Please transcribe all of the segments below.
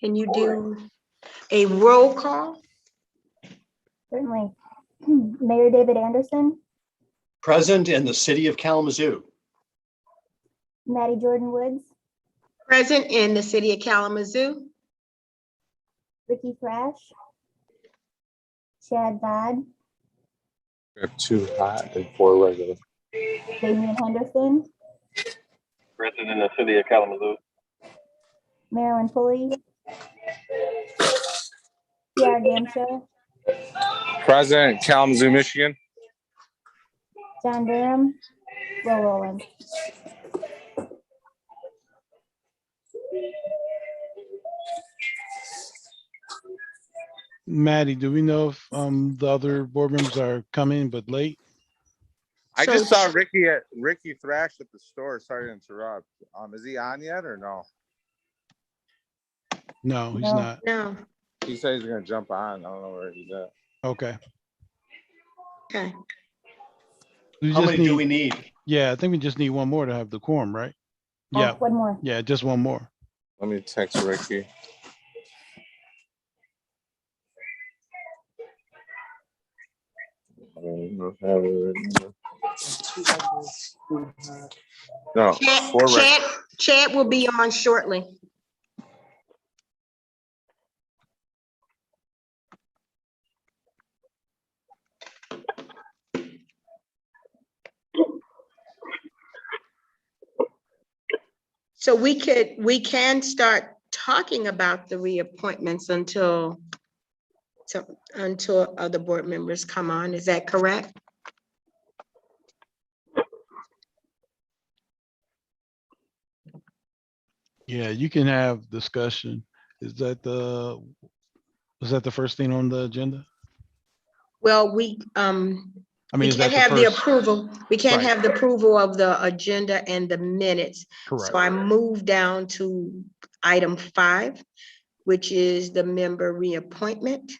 Can you do a roll call? Certainly. Mayor David Anderson, Present in the city of Kalamazoo. Maddie Jordan Woods, Present in the city of Kalamazoo. Ricky Thrash, Chad Dodd, We have 2 hot and 4 regular. Damian Henderson, Present in the city of Kalamazoo. Marilyn Pulley, Pierre Gamsha, President, Kalamazoo, Michigan. John Durham, Will Rowland. Maddie, do we know if the other board members are coming but late? I So- just saw Ricky Thrash at the store. Sorry to interrupt. Is he on yet or no? No, he's No. not. No. He said he's gonna jump on. I don't know where he's at. Okay. Okay. We How just many do need- we need? Yeah, I think we just need one more to have the quorum, right? Oh, Yeah, one more. yeah, just one more. Let me text Ricky. I don't have it. No, Chad, 4 Chad will be on shortly. So we can start talking about the reappointments until other board members come on. Is that correct? Yeah, you can have discussion. Was that the first thing on the agenda? Well, I we mean, is can't that have the the first? approval. We can't Right. have the approval of the agenda and the minutes. Correct. So I moved down to item 5, which is the member reappointment.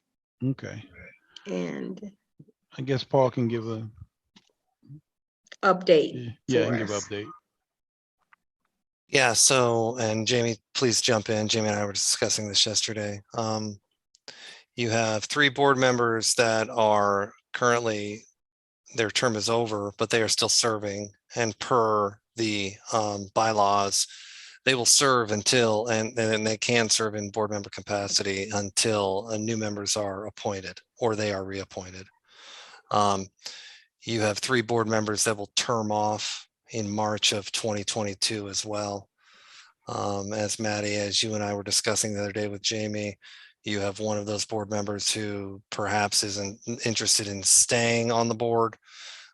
Okay. And I guess Paul can give a, update. yeah, for and give us. update. Yeah, so, and Jamie, please jump in. Jamie and I were discussing this yesterday. You have 3 board members that are currently, their term is over, but they are still serving. And per the bylaws, they will serve until, and they can serve in board member capacity until new members are appointed or they are reappointed. You have 3 board members that will term off in March of 2022 as well. As Maddie, as you and I were discussing the other day with Jamie, you have one of those board members who perhaps isn't interested in staying on the board.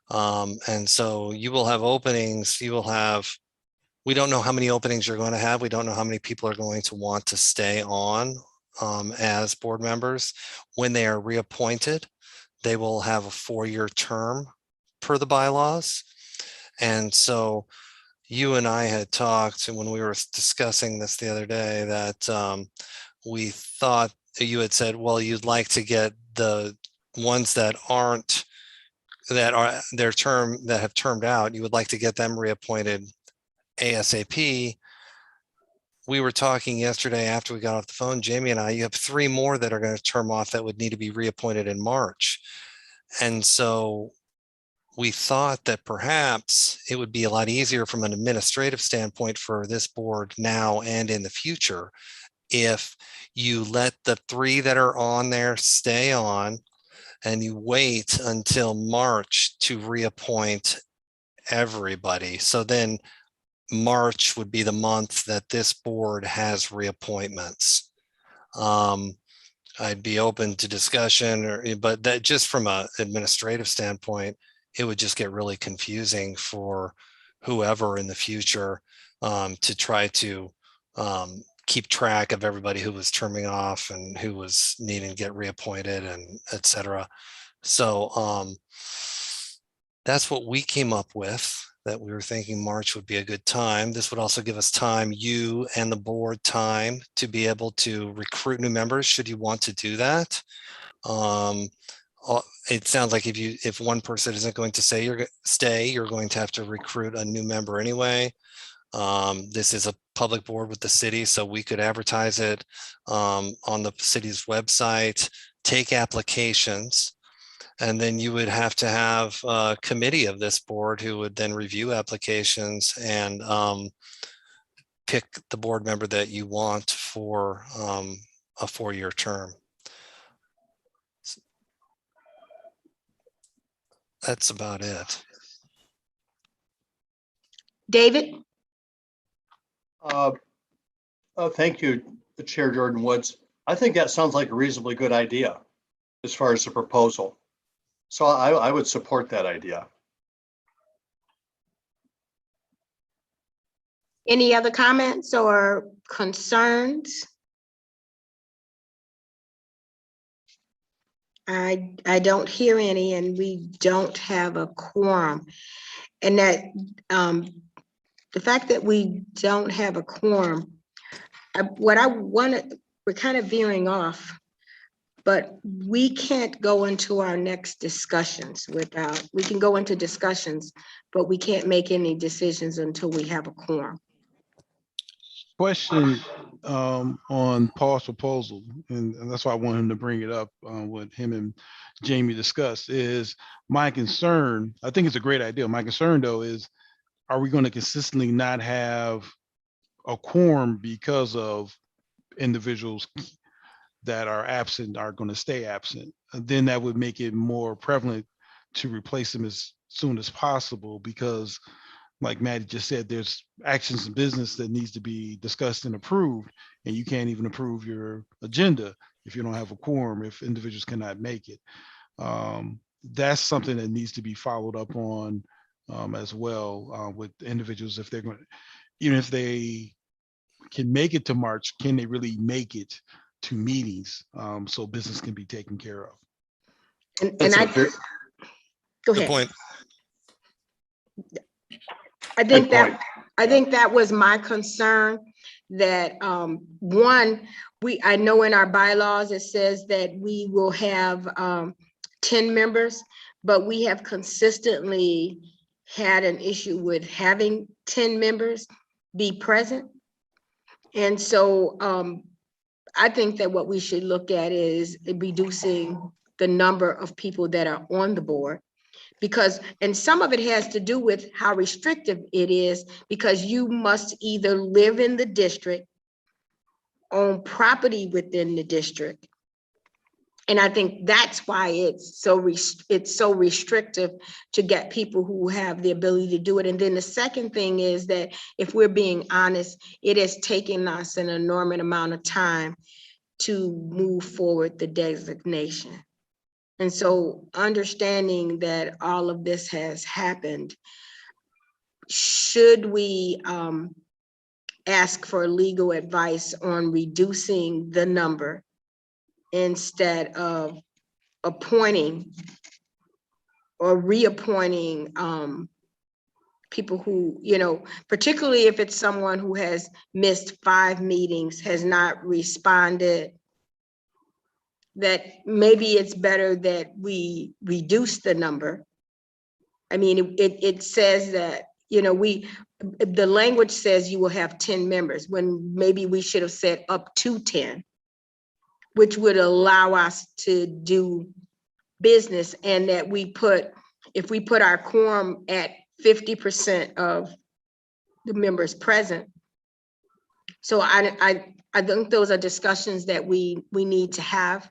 And so you will have openings, we don't know how many openings you're going to have. We don't know how many people are going to want to stay on as board members. When they are reappointed, they will have a 4-year term per the bylaws. And so you and I had talked when we were discussing this the other day that we thought you had said, well, you'd like to get the ones that are their term that have termed out, you would like to get them reappointed ASAP. We were talking yesterday after we got off the phone, Jamie and I, you have 3 more that are going to term off that would need to be reappointed in March. And so we thought that perhaps it would be a lot easier from an administrative standpoint for this board now and in the future if you let the 3 that are on there stay on and you wait until March to reappoint everybody. So then March would be the month that this board has reappointments. I'd be open to discussion, but that just from an administrative standpoint, it would just get really confusing for whoever in the future to try to keep track of everybody who was terming off and who was needing to get reappointed and et cetera. So that's what we came up with, that we were thinking March would be a good time. This would also give us time, you and the board time, to be able to recruit new members should you want to do that. It sounds like if one person isn't going to say stay, you're going to have to recruit a new member anyway. This is a public board with the city, so we could advertise it on the city's website, take applications. And then you would have to have a committee of this board who would then review applications and pick the board member that you want for a 4-year term. That's about it. David? Thank you, Chair Jordan Woods. I think that sounds like a reasonably good idea as far as the proposal. So I would support that idea. Any other comments or concerns? I don't hear any, and we don't have a quorum. And that the fact that we don't have a quorum, what I wanted, we're kind of veering off, but we can't go into our next discussions without, we can go into discussions, but we can't make any decisions until we have a quorum. Question on Paul's proposal, and that's why I want him to bring it up, what him and Jamie discussed, is my concern. I think it's a great idea. My concern, though, is are we going to consistently not have a quorum because of individuals that are absent are going to stay absent? And then that would make it more prevalent to replace them as soon as possible, because like Maddie just said, there's actions in business that needs to be discussed and approved, and you can't even approve your agenda if you don't have a quorum, if individuals cannot make it. That's something that needs to be followed up on as well with individuals. If they're going, even if they can make it to March, can they really make it to meetings so business can be taken care of? And That's I, a very go Good ahead. point. I think Good that, point. I think that was my concern, that one, I know in our bylaws, it says that we will have 10 members, but we have consistently had an issue with having 10 members be present. And so I think that what we should look at is reducing the number of people that are on the board. Because, and some of it has to do with how restrictive it is, because you must either live in the district, own property within the district. And I think that's why it's so restrictive to get people who have the ability to do it. And then the second thing is that, if we're being honest, it has taken us an enormous amount of time to move forward the designation. And so, understanding that all of this has happened, should we ask for legal advice on reducing the number instead of appointing or reappointing people who, you know, particularly if it's someone who has missed 5 meetings, has not responded, that maybe it's better that we reduce the number. I mean, it says that, you know, the language says you will have 10 members, when maybe we should have said up to 10, which would allow us to do business, and that if we put our quorum at 50% of the members present. So I think those are discussions that we need to have.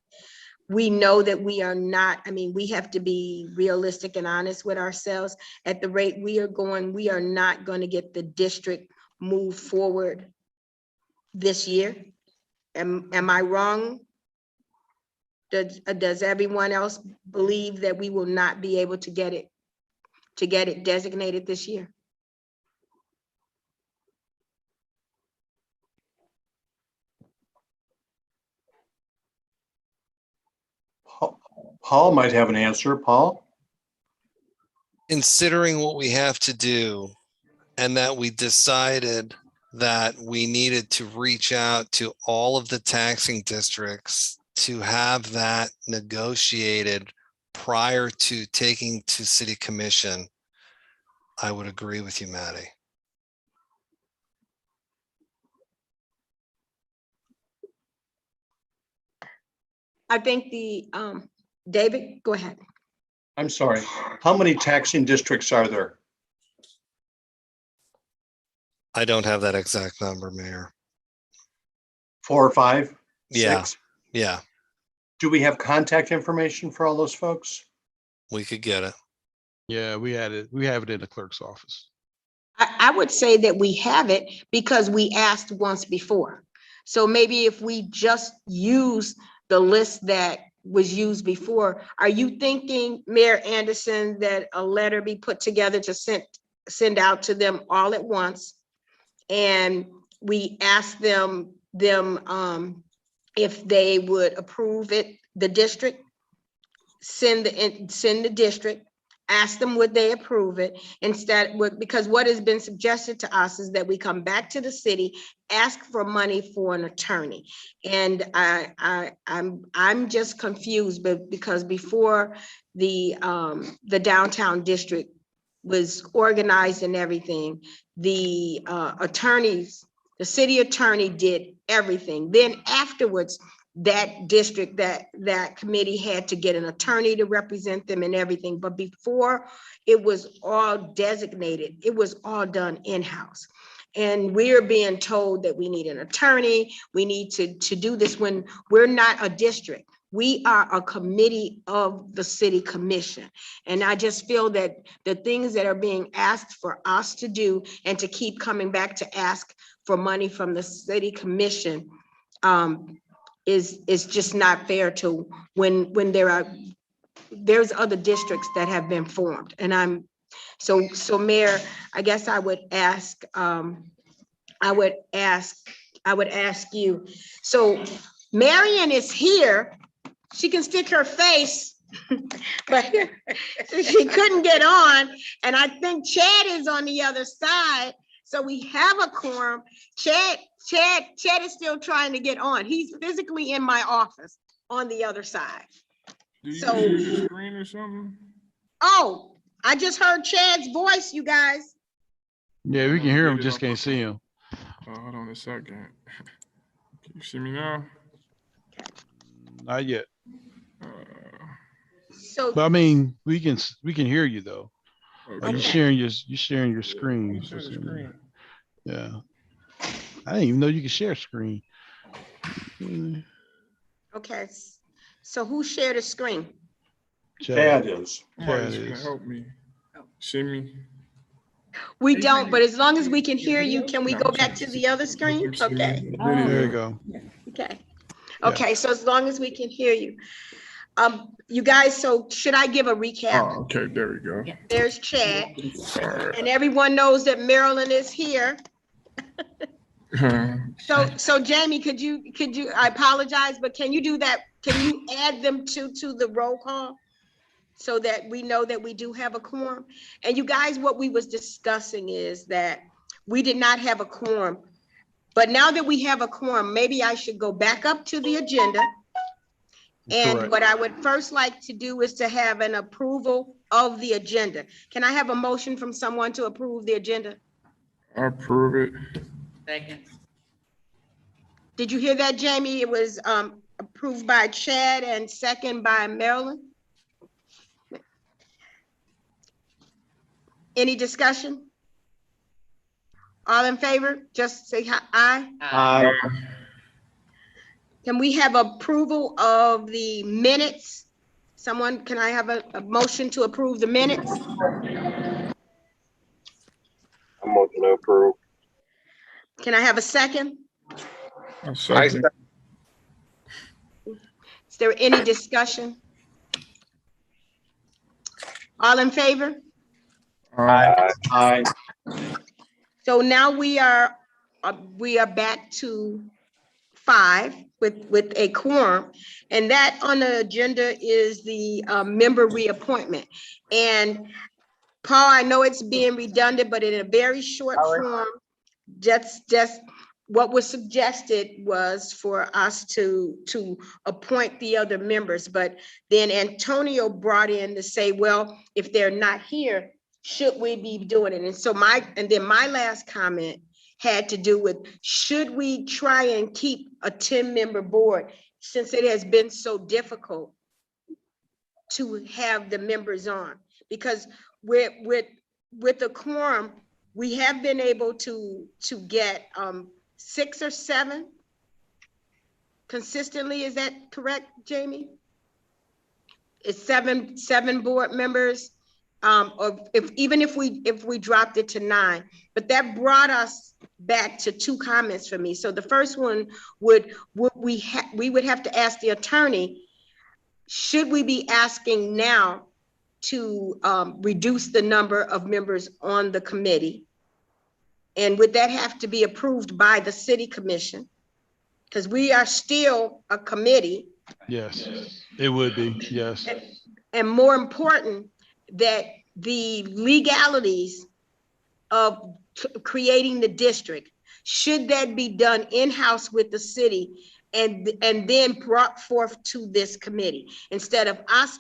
We know that we are not, I mean, we have to be realistic and honest with ourselves. At the rate we are going, we are not going to get the district moved forward this year. Am I wrong? Does everyone else believe that we will not be able to get it designated this year? Paul might have an answer. Paul? Considering what we have to do, and that we decided that we needed to reach out to all of the taxing districts to have that negotiated prior to taking to city commission, I would agree with you, Maddie. I think David, go ahead. I'm sorry. How many taxing districts are there? I don't have that exact number, Mayor. 4 or 5? Yeah. 6? Yeah, Do we have contact information for all those folks? we could get it. Yeah, we had it. We have it in the clerk's office. I would say that we have it because we asked once before. So maybe if we just use the list that was used before, are you thinking, Mayor Anderson, that a letter be put together to send out to them all at once? And we ask them if they would approve it, the district, send the district, ask them would they approve it instead, because what has been suggested to us is that we come back to the city, ask for money for an attorney. And I'm just confused, but because before the downtown district was organized and everything, the attorneys, the city attorney did everything. Then afterwards, that district, that committee had to get an attorney to represent them and everything. But before it was all designated, it was all done in-house. And we're being told that we need an attorney, we need to do this when we're not a district. We are a committee of the city commission. And I just feel that the things that are being asked for us to do and to keep coming back to ask for money from the city commission is just not fair to when there's other districts that have been formed. And so Mayor, I guess I would ask you, so Marion is here, she can stick her face, but she couldn't get on. And I think Chad is on the other side. So we have a quorum. Chad is still trying to get on. He's physically in my office on the other side. Do you So- see the screen or something? Oh, I just heard Chad's voice, you guys. Yeah, we can hear him, just can't see him. Hold on a second. Can you see me now? Not yet. So But I mean, we can hear you though. Okay. You're sharing your screen. Share the screen. Yeah. I didn't even know you could share screen. okay, so who shared a screen? Chad is. Somebody's Chad gonna is. help me. See me? We don't, but as long as we can hear you, can we No, go I'm back saying- to the other screen? You see me? Okay, The There video. you go. okay. Yeah. Okay, so as long as we can hear you. You guys, so should I give a recap? Oh, okay, there we go. There's Chad, All right. and everyone knows that Marilyn is here. So Jamie, could you, I apologize, but can you do that? Can you add them to the roll call? So that we know that we do have a quorum? And you guys, what we was discussing is that we did not have a quorum. But now that we have a quorum, maybe I should go back up to the agenda. And Correct. what I would first like to do is to have an approval of the agenda. Can I have a motion from someone to approve the agenda? I approve it. Second. Did you hear that, Jamie? It was approved by Chad and second by Marilyn. Any discussion? All in favor, just say aye. Aye. Can we have approval of the minutes? Someone, can I have a motion to approve the minutes? I'm motion to approve. Can I have a second? I second. Is there any discussion? All in favor? Aye. Aye. So now we are back to 5 with a quorum, and that on the agenda is the member reappointment. And Paul, I know it's being redundant, but in a very short form, just what was suggested was for us to appoint the other members, but then Antonio brought in to say, well, if they're not here, should we be doing it? And so my last comment had to do with, should we try and keep a 10-member board since it has been so difficult to have the members on? Because with the quorum, we have been able to get 6 or 7 consistently. Is that correct, Jamie? It's seven board members, or even if we dropped it to 9, but that brought us back to 2 comments for me. So the first one we would have to ask the attorney, should we be asking now to reduce the number of members on the committee? And would that have to be approved by the city commission? Because we are still a committee. Yes, it would be, yes. And more important, that the legalities of creating the district, should that be done in-house with the city and then brought forth to this committee, instead of us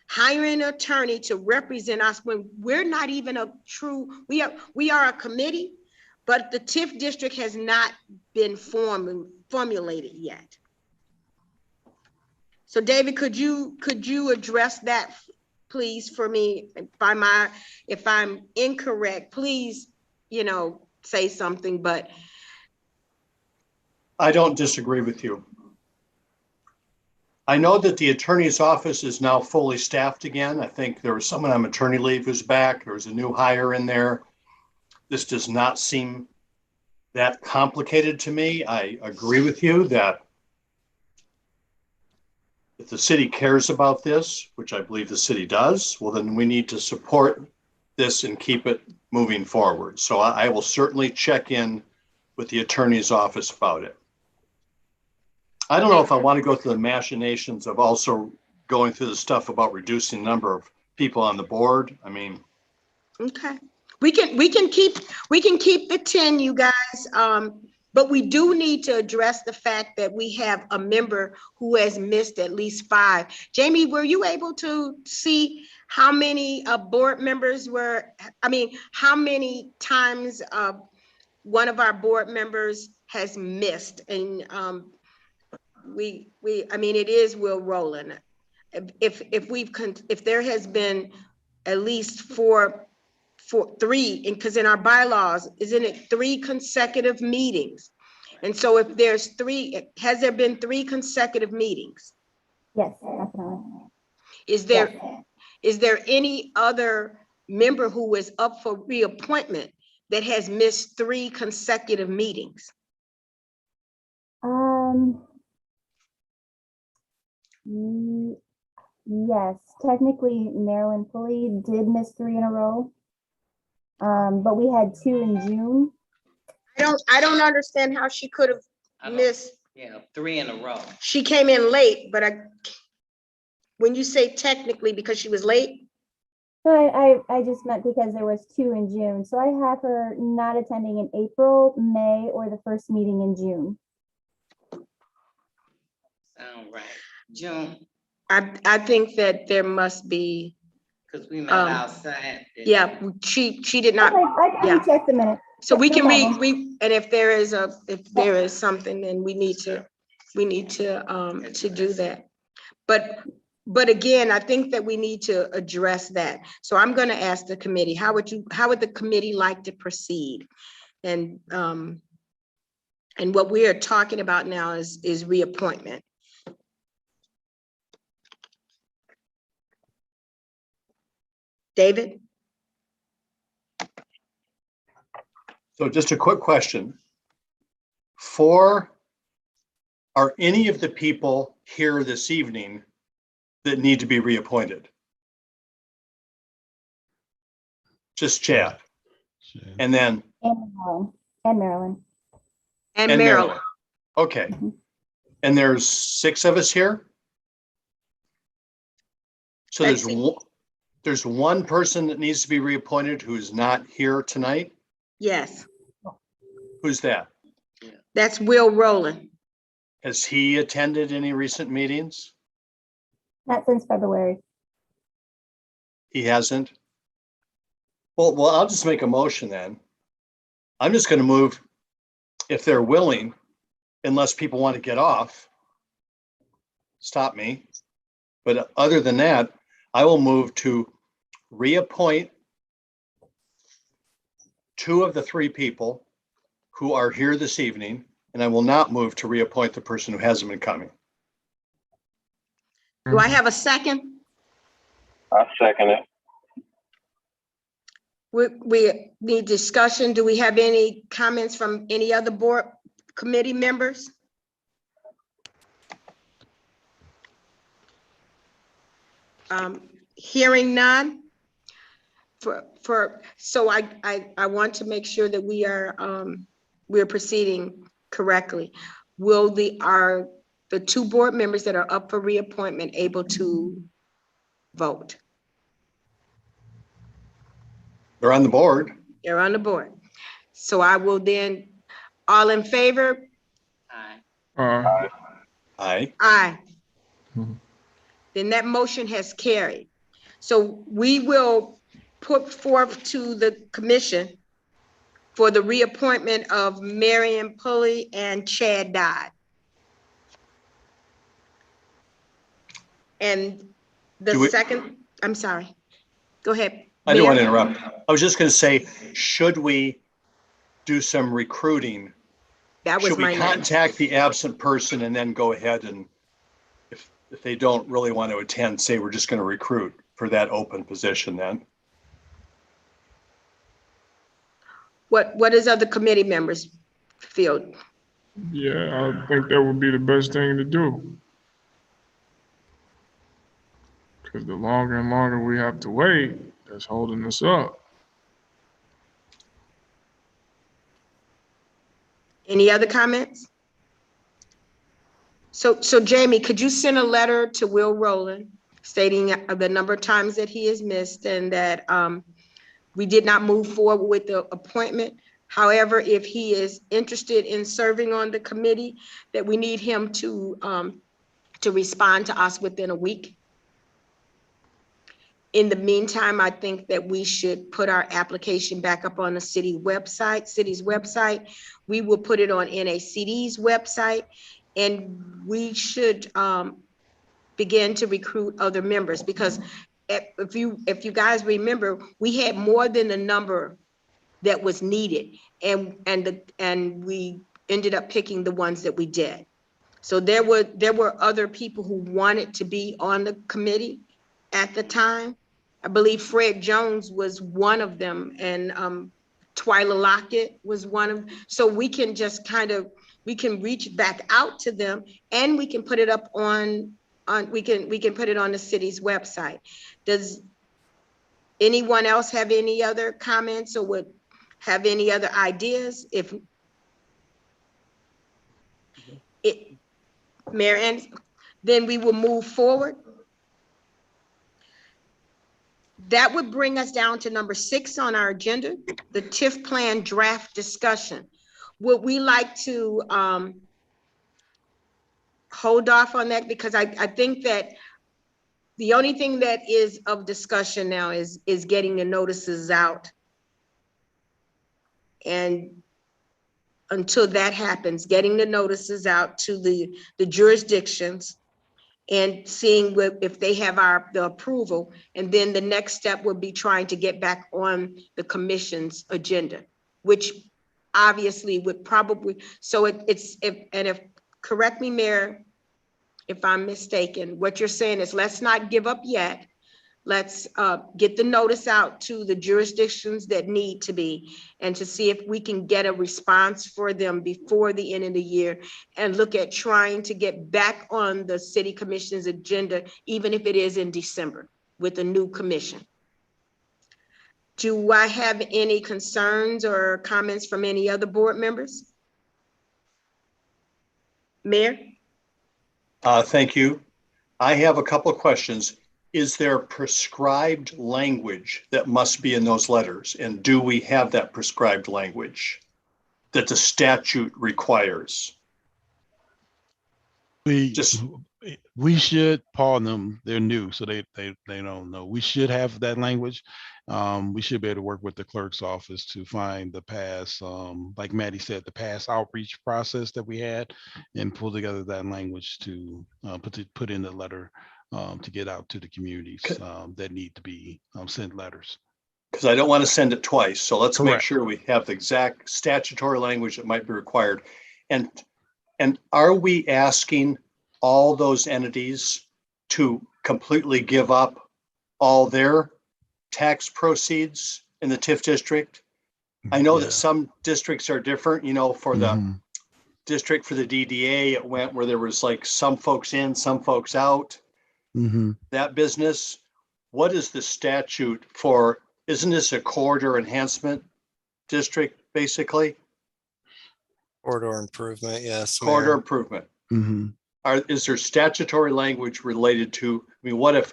hiring an attorney to represent us when we're not even a true, we are a committee, but the TIF district has not been formulated yet. So David, could you address that, please, for me? If I'm incorrect, please, say something, but. I don't disagree with you. I know that the attorney's office is now fully staffed again. I think there was someone on maternity leave who's back. There was a new hire in there. This does not seem that complicated to me. I agree with you that if the city cares about this, which I believe the city does, well, then we need to support this and keep it moving forward. So I will certainly check in with the attorney's office about it. I don't know if I want to go through the machinations of also going through the stuff about reducing the number of people on the board. I mean, okay, we can keep the 10, you guys. But we do need to address the fact that we have a member who has missed at least 5. Jamie, were you able to see how many board members how many times one of our board members has missed? And it is Will Rowland. If there has been at least 3, because in our bylaws, isn't it 3 consecutive meetings? And so if there's 3, has there been 3 consecutive meetings? Yes, definitely. Is there any other member who is up for reappointment that has missed 3 consecutive meetings? Yes, technically Marilyn Pulley did miss 3 in a row. But we had 2 in June. I don't understand how she could have missed. Yeah, 3 in a row. She came in late, but when you say technically because she was late? No, I just meant because there was 2 in June. So I have her not attending in April, May, or the first meeting in June. Sound right. June, I think that there must be, because we met outside. yeah, she did not. Okay, I yeah. can check the minute. So we No can problem. and if there is something, then we need to do that. But again, I think that we need to address that. So I'm going to ask the committee, how would the committee like to proceed? And what we are talking about now is reappointment. David? so just a quick question. Are any of the people here this evening that need to be reappointed? Just chat. And then. And Marilyn. And Marilyn. Okay. Mhm. And there's 6 of us here? So there's one person that needs to be reappointed who's not here tonight? Yes, Who's that? that's Will Rowland. Has he attended any recent meetings? Not since February. He hasn't? Well, I'll just make a motion then I'm just going to move, if they're willing, unless people want to get off, stop me. But other than that, I will move to reappoint 2 of the 3 people who are here this evening, and I will not move to reappoint the person who hasn't been coming. Do I have a second? I second it. We need discussion. Do we have any comments from any other board committee members? Hearing none. So I want to make sure that we're proceeding correctly. Will the 2 board members that are up for reappointment able to vote? They're on the board. They're on the board. So I will then, all in favor? Aye. Aye. Aye. Mhm. Then that motion has carried. So we will put forth to the commission for the reappointment of Marion Pulley and Chad Dodd. And the second, I'm sorry, go ahead. I don't want to Mayor? interrupt. I was just going to say, should we do some recruiting? That was Should we my next. contact the absent person and then go ahead and if they don't really want to attend, say we're just going to recruit for that open position then? What does other committee members feel? Yeah, I think that would be the best thing to do. Because the longer and longer we have to wait, that's holding us up. Any other comments? So Jamie, could you send a letter to Will Rowland stating the number of times that he has missed and that we did not move forward with the appointment? However, if he is interested in serving on the committee, that we need him to respond to us within a week. In the meantime, I think that we should put our application back up on the city's website. We will put it on NACD's website, and we should begin to recruit other members, because if you guys remember, we had more than the number that was needed, and we ended up picking the ones that we did. So there were other people who wanted to be on the committee at the time. I believe Fred Jones was one of them, and Twyla Lockett was one of, so we can just we can reach back out to them, and we can put it up we can put it on the city's website. Does anyone else have any other comments or would have any other ideas? Mayor Anderson, then we will move forward. That would bring us down to number 6 on our agenda, the TIF plan draft discussion. Would we like to hold off on that? Because I think that the only thing that is of discussion now is getting the notices out. And until that happens, getting the notices out to the jurisdictions and seeing if they have the approval. And then the next step would be trying to get back on the commission's agenda, which obviously would probably, so correct me, Mayor, if I'm mistaken, what you're saying is let's not give up yet. Let's get the notice out to the jurisdictions that need to be, and to see if we can get a response for them before the end of the year, and look at trying to get back on the city commission's agenda, even if it is in December with a new commission. Do I have any concerns or comments from any other board members? Mayor? Thank you. I have a couple of questions. Is there prescribed language that must be in those letters? And do we have that prescribed language that the statute requires? We Just We should, Paul and them, they're new, so they don't know. We should have that language. We should be able to work with the clerk's office to find the past, like Maddie said, the past outreach process that we had, and pull together that language to put in the letter to get out to the communities that need to be sent letters. Because I don't want to send it twice. So let's make Correct. sure we have the exact statutory language that might be required. And are we asking all those entities to completely give up all their tax proceeds in the TIF district? I know Yeah. that some districts are different, for the Mhm. district for the DDA, it went where there was like some folks in, some folks out, Mhm. that business. What is the statute for, isn't this a corridor enhancement district, basically? Corridor improvement, yes, Corridor Mayor. improvement. Mhm. Is there statutory language related to, what if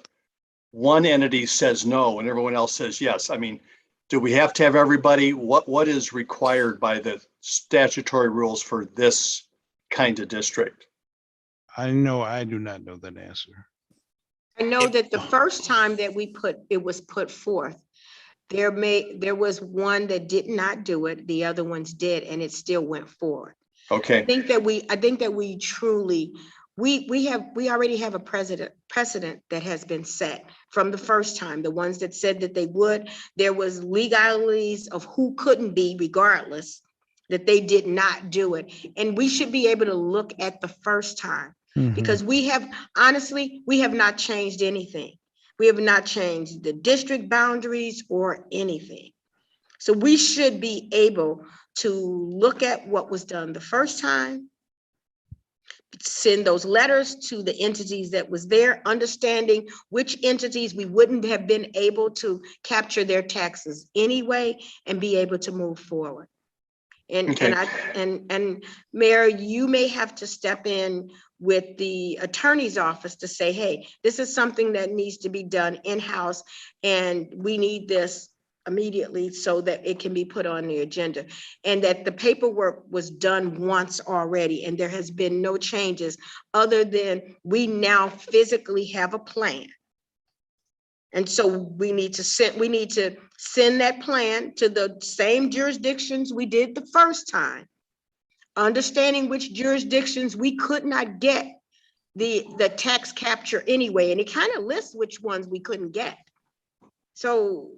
one entity says no and everyone else says yes? Do we have to have everybody? What is required by the statutory rules for this kind of district? I do not know that answer. I know that the first time that it was put forth, there was one that did not do it, the other ones did, and it still went forward. I Okay, think that we truly, we already have a precedent that has been set from the first time. The ones that said that they would, there was legalities of who couldn't be regardless, that they did not do it. And we should be able to look at the first time, because honestly, we have not changed anything. We have not changed the district boundaries or anything. So we should be able to look at what was done the first time, send those letters to the entities that was there, understanding which entities we wouldn't have been able to capture their taxes anyway, and be able to move forward. Okay. And Mayor, you may have to step in with the attorney's office to say, hey, this is something that needs to be done in-house, and we need this immediately so that it can be put on the agenda. And that the paperwork was done once already, and there has been no changes other than we now physically have a plan. And so we need to send that plan to the same jurisdictions we did the first time, understanding which jurisdictions we could not get the tax capture anyway. And it kind of lists which ones we couldn't get. So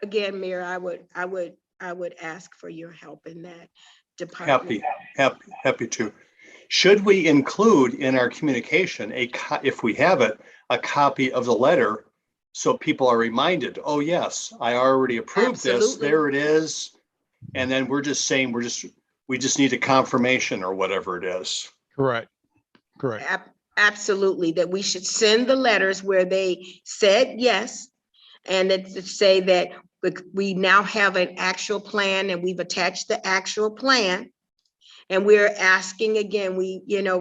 again, Mayor, I would ask for your help in that department. Happy to. Should we include in our communication if we have it, a copy of the letter, so people are reminded, oh yes, I already approved this, Absolutely. there it is. And then we're just saying, we just need a confirmation or whatever it is. Correct. Absolutely, that we should send the letters where they said yes, and that to say that we now have an actual plan and we've attached the actual plan. And we're asking again,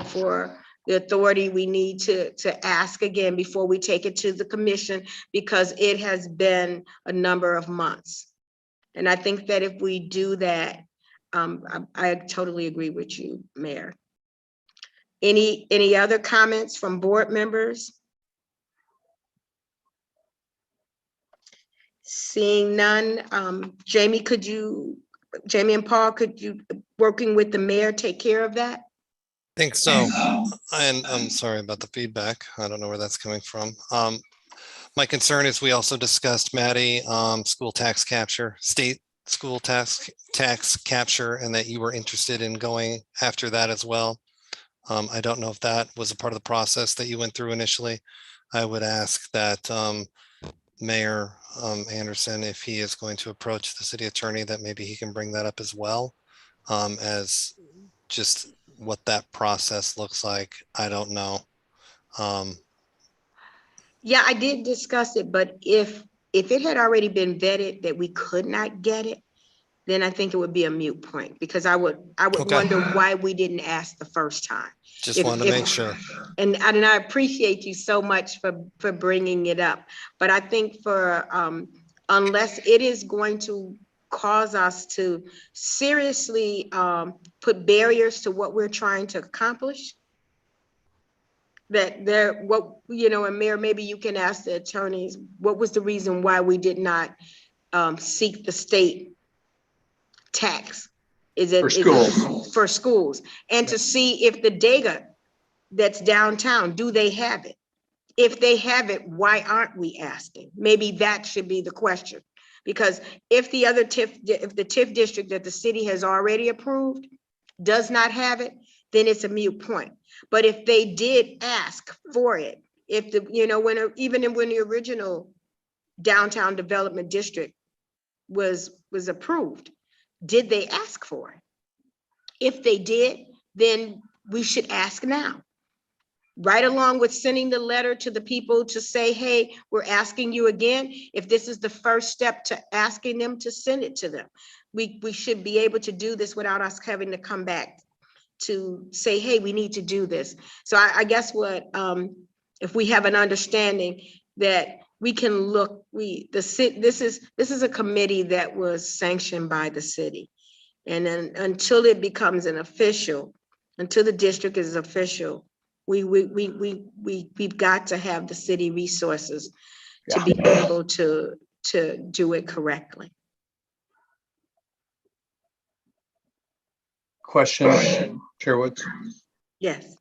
for the authority, we need to ask again before we take it to the commission, because it has been a number of months. And I think that if we do that, I totally agree with you, Mayor. Any other comments from board members? Seeing none, Jamie and Paul, could you, working with the mayor, take care of that? Think so. And I'm sorry about the feedback. I don't know where that's coming from. My concern is we also discussed, Maddie, school tax capture, state school tax capture, and that you were interested in going after that as well. I don't know if that was a part of the process that you went through initially. I would ask that Mayor Anderson, if he is going to approach the city attorney, that maybe he can bring that up as well, as just what that process looks like. I don't know. Yeah, I did discuss it, but if it had already been vetted that we could not get it, then I think it would be a moot point, because I would Okay. wonder why we didn't ask the first time. Just wanted to make sure. And I appreciate you so much for bringing it up. But I think unless it is going to cause us to seriously put barriers to what we're trying to accomplish, that there, what, you know, and Mayor, maybe you can ask the attorneys, what was the reason why we did not seek the state tax? Is it For is it schools. for schools? And to see if the data that's downtown, do they have it? If they have it, why aren't we asking? Maybe that should be the question. Because if the other if the TIF district that the city has already approved does not have it, then it's a moot point. But if they did ask for it, if the, you know, even when the original downtown development district was approved, did they ask for it? If they did, then we should ask now. Right along with sending the letter to the people to say, hey, we're asking you again. If this is the first step to asking them to send it to them, we should be able to do this without us having to come back to say, hey, we need to do this. So I guess what, if we have an understanding that we can look, this is a committee that was sanctioned by the city. And then until it becomes an official, until the district is official, we've got to have the city resources to be able to do it correctly. Question, Chair Woods? Yes.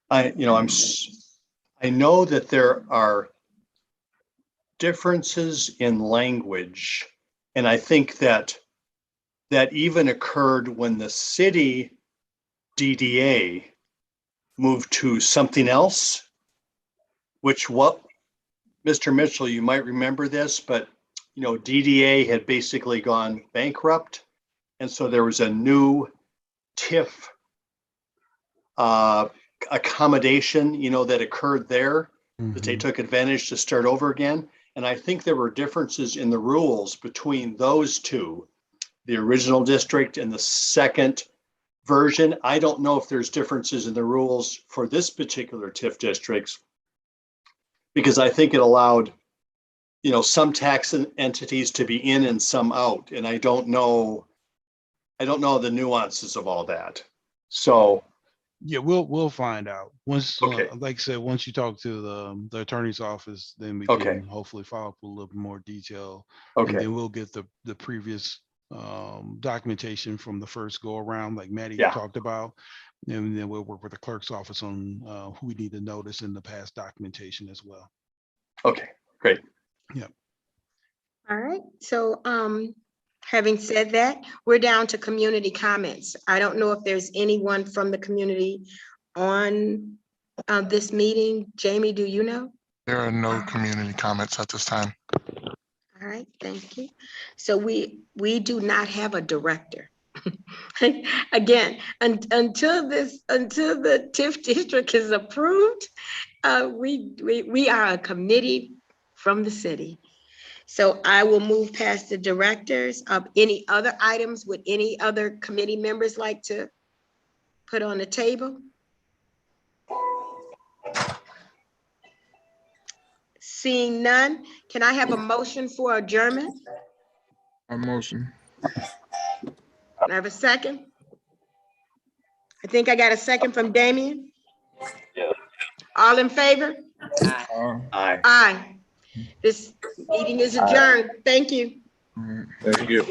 I know that there are differences in language, and I think that even occurred when the city DDA moved to something else, which what, Mr. Mitchell, you might remember this, but you know, DDA had basically gone bankrupt. And so there was a new TIF accommodation, you know, that occurred there that they took advantage to start over again. And I think there were differences in the rules between those two, the original district and the second version. I don't know if there's differences in the rules for this particular TIF districts, because I think it allowed, you know, some tax entities to be in and some out. And I don't know the nuances of all that. So Yeah, we'll find out once. Okay. Like I said, once you talk to the attorney's office, then we Okay. can hopefully follow up with a little more detail. Okay. And then we'll get the previous documentation from the first go around, like Maddie Yeah. talked about, and then we'll work with the clerk's office on who we need to notice in the past documentation as well. Okay, great. Yep. All right. So having said that, we're down to community comments. I don't know if there's anyone from the community on this meeting. Jamie, do you know? There are no community comments at this time. All right, thank you. So we do not have a director. Again, until the TIF district is approved, we are a committee from the city. So I will move past the directors. Any other items would any other committee members like to put on the table? Seeing none, can I have a motion for adjournment? A motion. I have a second. I think I got a second from Damien. Yes. All in favor? Aye. Aye. This meeting is adjourned. Thank you. All right. Thank you.